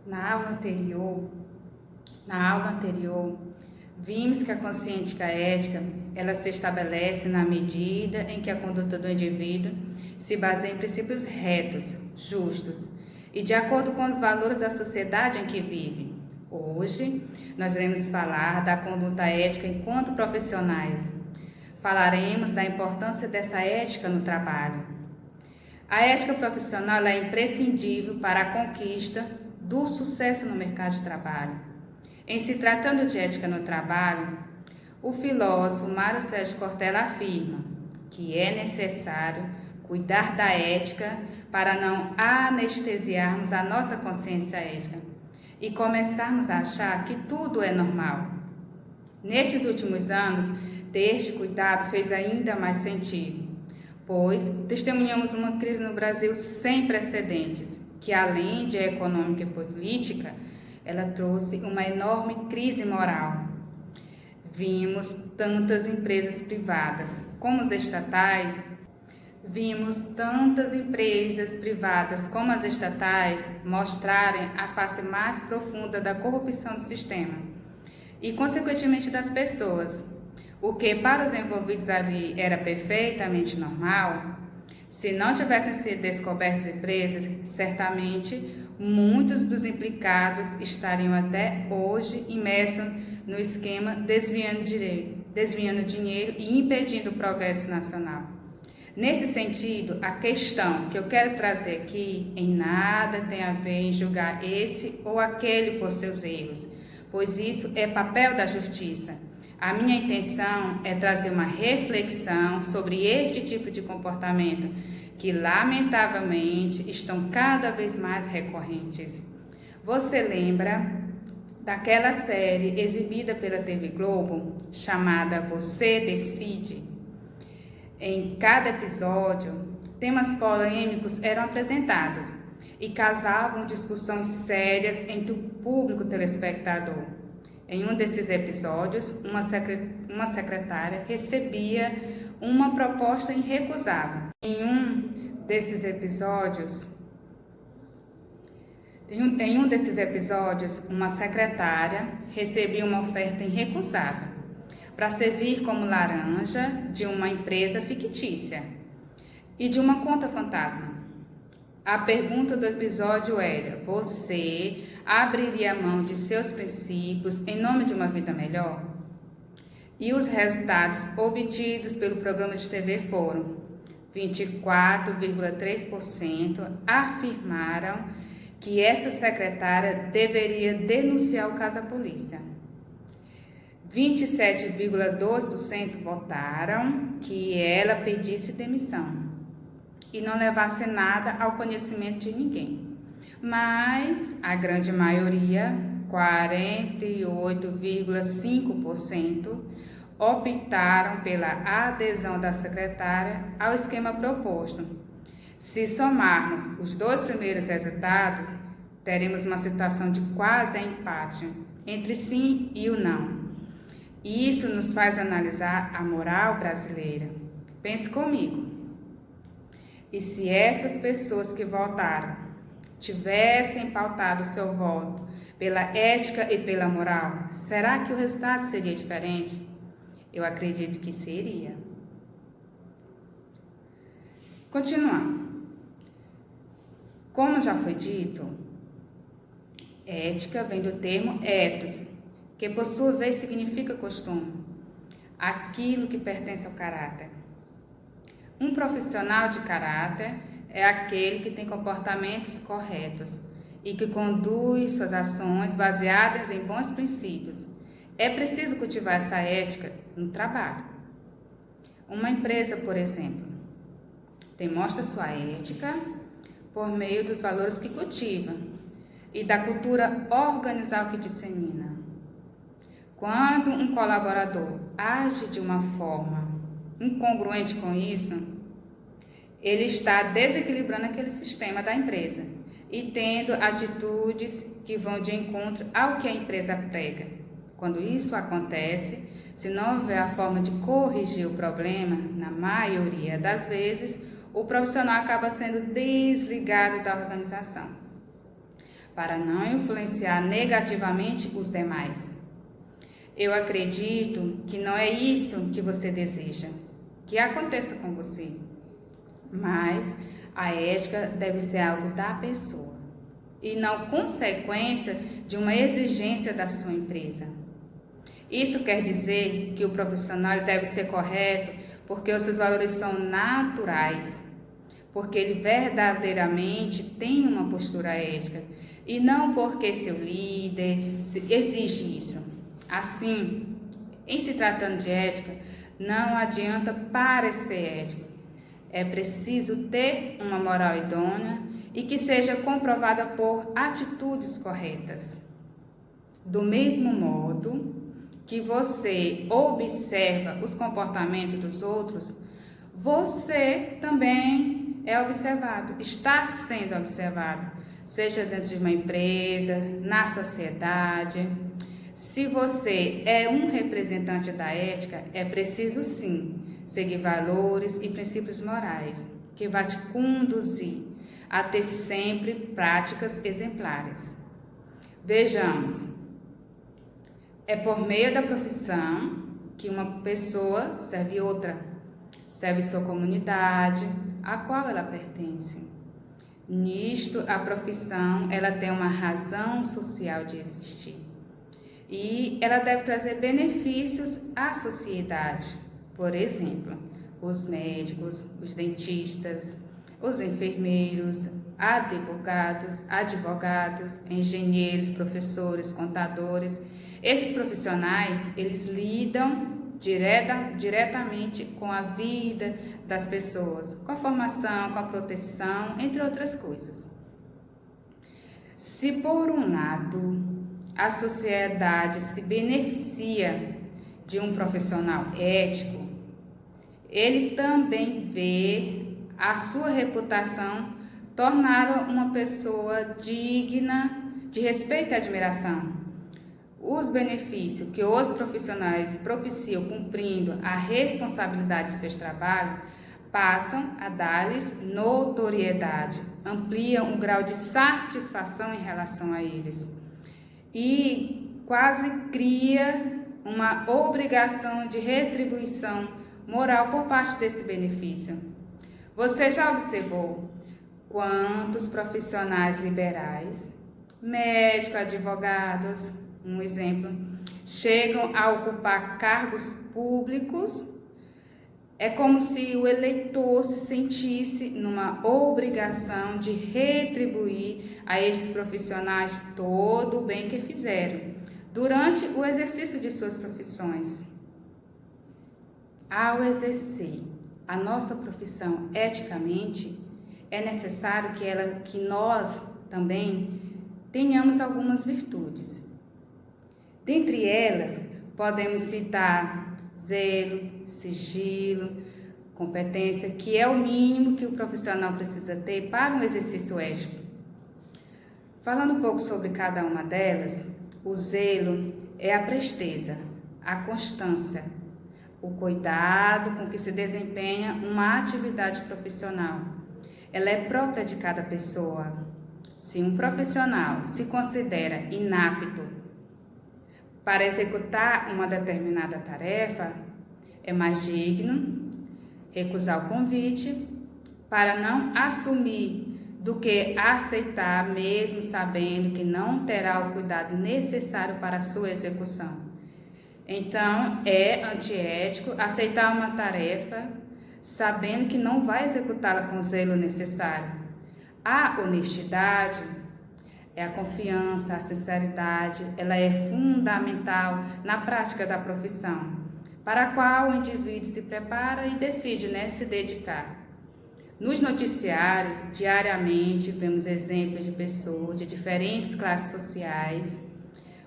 Na aula anterior, vimos que a consciência ética, ela se estabelece na medida em que a conduta do indivíduo se baseia em princípios retos, justos e de acordo com os valores da sociedade em que vive. Hoje, nós iremos falar da conduta ética enquanto profissionais. Falaremos da importância dessa ética no trabalho. A ética profissional é imprescindível para a conquista do sucesso no mercado de trabalho. Em se tratando de ética no trabalho, o filósofo Mário Sérgio Cortella afirma que é necessário cuidar da ética para não anestesiarmos a nossa consciência ética e começarmos a achar que tudo é normal. Nestes últimos anos, ter este cuidado fez ainda mais sentido, pois testemunhamos uma crise no Brasil sem precedentes, que além de econômica e política, ela trouxe uma enorme crise moral. Vimos tantas empresas privadas como as estatais, mostrarem a face mais profunda da corrupção do sistema e, consequentemente, das pessoas. O que para os envolvidos ali era perfeitamente normal, se não tivessem sido descobertas empresas, certamente muitos dos implicados estariam até hoje imersos no esquema desviando dinheiro e impedindo o progresso nacional. Nesse sentido, a questão que eu quero trazer aqui em nada tem a ver em julgar esse ou aquele por seus erros, pois isso é papel da justiça. A minha intenção é trazer uma reflexão sobre este tipo de comportamento que, lamentavelmente, estão cada vez mais recorrentes. Você lembra daquela série exibida pela TV Globo, chamada Você Decide? Em cada episódio, temas polêmicos eram apresentados e causavam discussões sérias entre o público telespectador. Em um desses episódios, uma secretária recebia uma proposta irrecusável. Em um desses episódios, uma secretária recebia uma oferta irrecusável para servir como laranja de uma empresa fictícia e de uma conta fantasma. A pergunta do episódio era: você abriria mão de seus princípios em nome de uma vida melhor? E os resultados obtidos pelo programa de TV foram: 24,3% afirmaram que essa secretária deveria denunciar o caso à polícia. 27,2% votaram que ela pedisse demissão e não levasse nada ao conhecimento de ninguém. Mas a grande maioria, 48,5%, optaram pela adesão da secretária ao esquema proposto. Se somarmos os dois primeiros resultados, teremos uma situação de quase empate entre sim e o não. Isso nos faz analisar a moral brasileira. Pense comigo. E se essas pessoas que votaram tivessem pautado seu voto pela ética e pela moral, será que o resultado seria diferente? Eu acredito que seria. Continuando. Como já foi dito, ética vem do termo ethos, que por sua vez significa costume, aquilo que pertence ao caráter. Um profissional de caráter é aquele que tem comportamentos corretos e que conduz suas ações baseadas em bons princípios. É preciso cultivar essa ética no trabalho. Uma empresa, por exemplo, demonstra sua ética por meio dos valores que cultiva e da cultura organizacional que dissemina. Quando um colaborador age de uma forma incongruente com isso, ele está desequilibrando aquele sistema da empresa e tendo atitudes que vão de encontro ao que a empresa prega. Quando isso acontece, se não houver a forma de corrigir o problema, na maioria das vezes, o profissional acaba sendo desligado da organização. para não influenciar negativamente os demais. Eu acredito que não é isso que você deseja, que aconteça com você, mas a ética deve ser algo da pessoa e não consequência de uma exigência da sua empresa. Isso quer dizer que o profissional deve ser correto porque os seus valores são naturais, porque ele verdadeiramente tem uma postura ética e não porque seu líder exige isso. Assim, em se tratando de ética, não adianta parecer ético. É preciso ter uma moral idônea e que seja comprovada por atitudes corretas. Do mesmo modo que você observa os comportamentos dos outros, você também é observado, está sendo observado, seja dentro de uma empresa, na sociedade. Se você é um representante da ética, é preciso sim seguir valores e princípios morais que vai te conduzir a ter sempre práticas exemplares. Vejamos, é por meio da profissão que uma pessoa serve outra, serve sua comunidade, a qual ela pertence. Nisto, a profissão, ela tem uma razão social de existir. E ela deve trazer benefícios à sociedade. Por exemplo, os médicos, os dentistas, os enfermeiros, advogados, engenheiros, professores, contadores. Esses profissionais, eles lidam diretamente com a vida das pessoas, com a formação, com a proteção, entre outras coisas. Se por um lado a sociedade se beneficia de um profissional ético, ele também vê a sua reputação torná-lo uma pessoa digna de respeito e admiração. Os benefícios que os profissionais propiciam cumprindo a responsabilidade de seus trabalhos passam a dar-lhes notoriedade, ampliam o grau de satisfação em relação a eles e quase cria uma obrigação de retribuição moral por parte desse benefício. Você já observou quantos profissionais liberais, médicos, advogados, um exemplo, chegam a ocupar cargos públicos? É como se o eleitor se sentisse numa obrigação de retribuir a estes profissionais todo o bem que fizeram durante o exercício de suas profissões. Ao exercer a nossa profissão eticamente, é necessário que nós também tenhamos algumas virtudes. Dentre elas, podemos citar zelo, sigilo, competência, que é o mínimo que o profissional precisa ter para um exercício ético. Falando um pouco sobre cada uma delas, o zelo é a presteza, a constância, o cuidado com que se desempenha uma atividade profissional. Ela é própria de cada pessoa. Se um profissional se considera inapto para executar uma determinada tarefa, é mais digno recusar o convite para não assumir do que aceitar, mesmo sabendo que não terá o cuidado necessário para a sua execução. Então, é antiético aceitar uma tarefa sabendo que não vai executá-la com o zelo necessário. A honestidade é a confiança, a sinceridade, ela é fundamental na prática da profissão, para a qual o indivíduo se prepara e decide, se dedicar. Nos noticiários, diariamente, vemos exemplos de pessoas de diferentes classes sociais,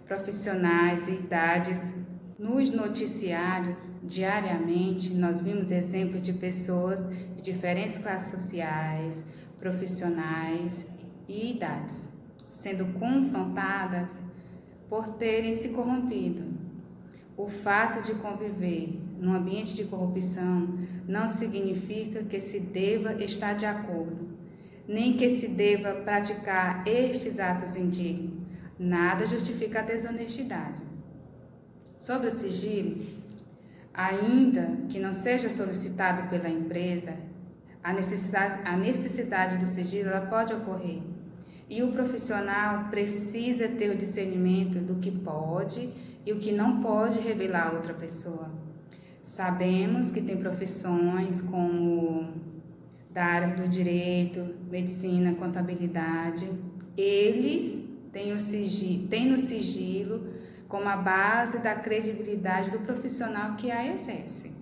profissionais e idades. Nos noticiários, diariamente, nós vimos exemplos de pessoas de diferentes classes sociais, profissionais e idades, sendo confrontadas por terem se corrompido. O fato de conviver num ambiente de corrupção não significa que se deva estar de acordo, nem que se deva praticar estes atos indignos. Nada justifica a desonestidade. Sobre o sigilo, ainda que não seja solicitado pela empresa, a necessidade do sigilo ela pode ocorrer. E o profissional precisa ter o discernimento do que pode e o que não pode revelar a outra pessoa. Sabemos que tem profissões como da área do direito, medicina, contabilidade. Eles têm no sigilo como a base da credibilidade do profissional que a exerce.